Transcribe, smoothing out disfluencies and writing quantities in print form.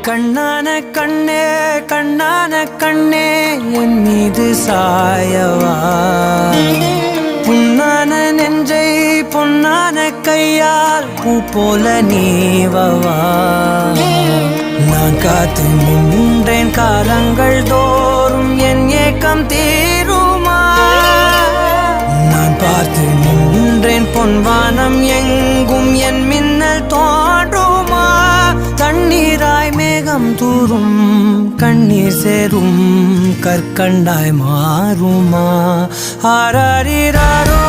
கண்ணான கண்ணே கண்ணான கண்ணே என் மீது சாயவா புண்ணான நெஞ்சை பொன்னான கையால் பூ போல நீவவா நான் காத்து நின்றேன் காலங்கள் தோறும் என் ஏக்கம் தீருமா நான் பார்த்து நின்றேன் பொன்வானம் எங்கும் என் மின்னல் தோன்றுமா தண்ணீராய் மேகம் தூரும் கண்ணீர் சேரும் கற்கண்டாய் மாறுமா ஆராரிராரோ